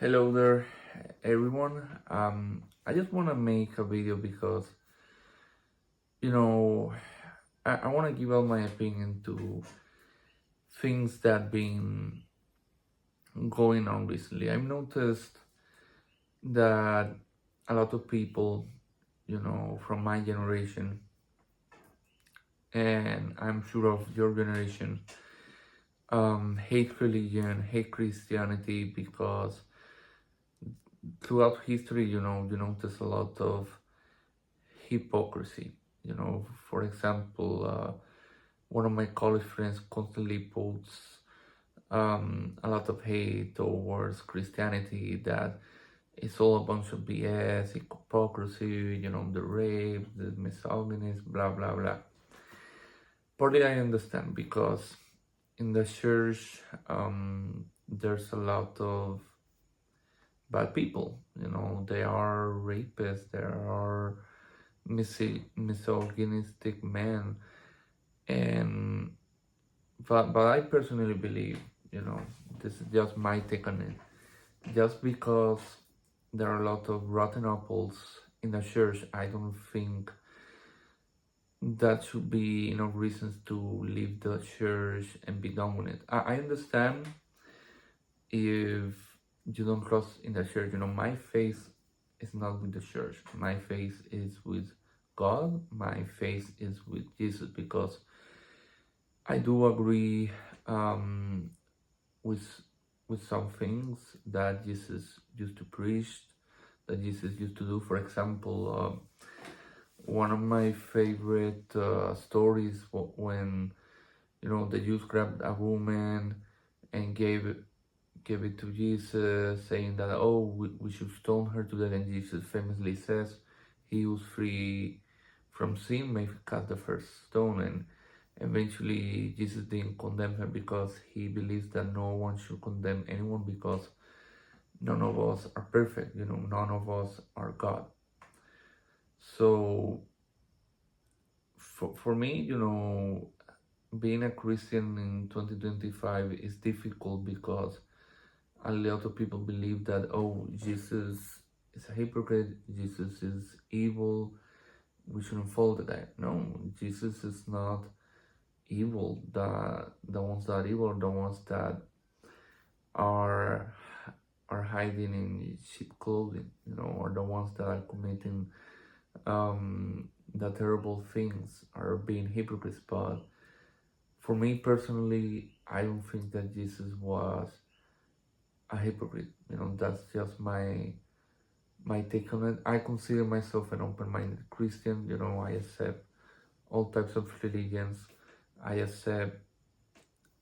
Hello there, everyone. I just want to make a video because, you know, I want to give out my opinion to things that been going on recently. I've noticed that a lot of people, from my generation, and I'm sure of your generation, hate religion, hate Christianity because throughout history, you notice a lot of hypocrisy. For example, one of my college friends constantly posts a lot of hate towards Christianity, that it's all a bunch of BS, hypocrisy, the rape, the misogynist, blah, blah, blah. Partly I understand because in the church, there's a lot of bad people. There are rapists, there are misogynistic men, and but I personally believe, this is just my take on it. Just because there are a lot of rotten apples in the church, I don't think that should be enough reasons to leave the church and be done with it. I understand if you don't trust in the church. My faith is not with the church. My faith is with God. My faith is with Jesus, because I do agree with some things that Jesus used to preach, that Jesus used to do. For example, one of my favorite stories when the Jews grabbed a woman and gave it to Jesus, saying that, oh, we should stone her to death, and Jesus famously says, he who's free from sin may cast the first stone. And eventually Jesus didn't condemn her because he believes that no one should condemn anyone, because none of us are perfect, none of us are God. So for me, being a Christian in 2025 is difficult because a lot of people believe that, oh, Jesus is a hypocrite, Jesus is evil, we shouldn't follow the guy. No, Jesus is not evil. The ones that are evil are the ones that are hiding in sheep clothing, or the ones that are committing the terrible things, are being hypocrites. But for me personally, I don't think that Jesus was a hypocrite. That's just my take on it. I consider myself an open-minded Christian. I accept all types of religions. I accept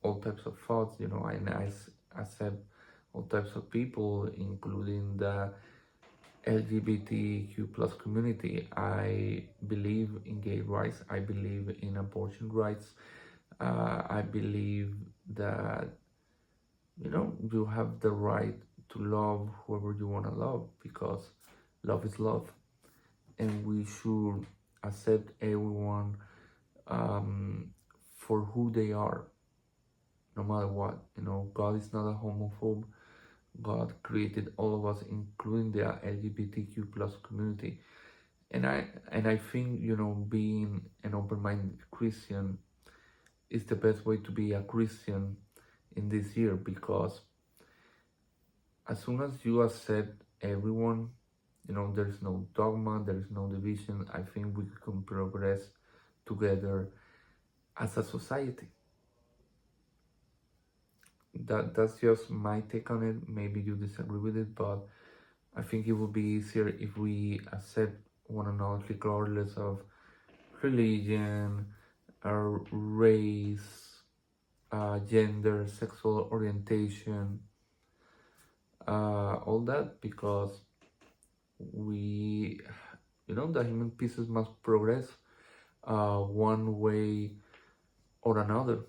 all types of thoughts. I accept all types of people, including the LGBTQ plus community. I believe in gay rights. I believe in abortion rights. I believe that you have the right to love whoever you want to love, because love is love, and we should accept everyone for who they are, no matter what. God is not a homophobe. God created all of us, including the LGBTQ plus community, and I think being an open-minded Christian is the best way to be a Christian in this year, because as soon as you accept everyone, there's no dogma, there's no division. I think we can progress together as a society. That's just my take on it. Maybe you disagree with it, but I think it would be easier if we accept one another regardless of religion, race, gender, sexual orientation, all that, because we, the human pieces must progress one way or another.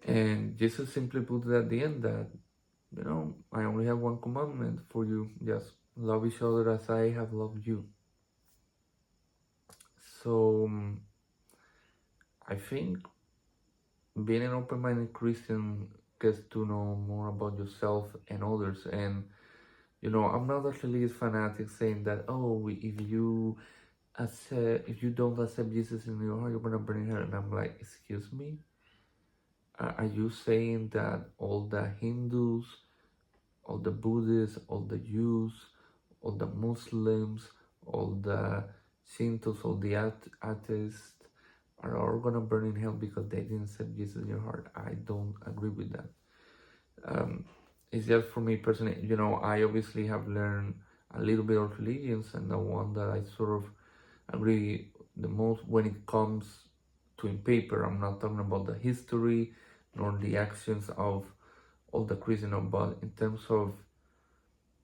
And Jesus simply put it at the end that, I only have one commandment for you: just love each other as I have loved you. So I think being an open-minded Christian get to know more about yourself and others. And you know, I'm not a religious fanatic saying that, oh, if you don't accept Jesus in your heart, you're gonna burn in hell. And I'm like, excuse me, are you saying that all the Hindus, all the Buddhists, all the Jews, all the Muslims, all the Shintos, all the atheists are all gonna burn in hell because they didn't accept Jesus in your heart? I don't agree with that. It's just for me personally. You know, I obviously have learned a little bit of religions, and the one that I sort of agree the most when it comes to in paper. I'm not talking about the history nor the actions of all the Christian, but in terms of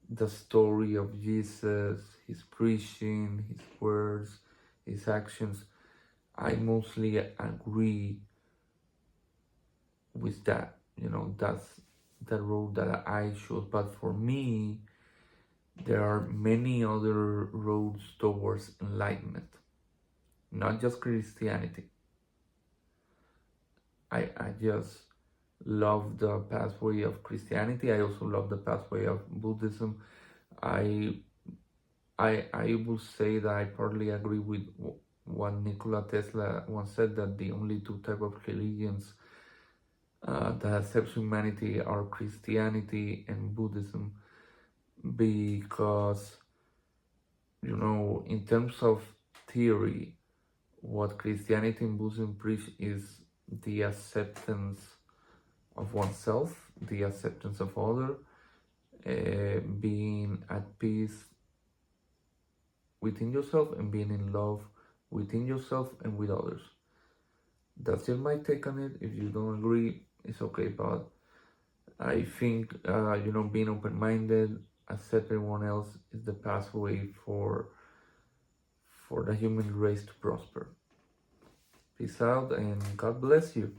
the story of Jesus, his preaching, his words, his actions, I mostly agree with that. You know, that's the road that I chose. But for me, there are many other roads towards enlightenment, not just Christianity. I just love the pathway of Christianity. I also love the pathway of Buddhism. I I will say that I partly agree with what Nikola Tesla once said, that the only two type of religions that accept humanity are Christianity and Buddhism, because you know, in terms of theory, what Christianity and Buddhism preach is the acceptance of oneself, the acceptance of other, being at peace within yourself and being in love within yourself and with others. That's just my take on it. If you don't agree, it's okay, but I think you know, being open-minded, accept everyone else is the pathway for the human race to prosper. Peace out and God bless you.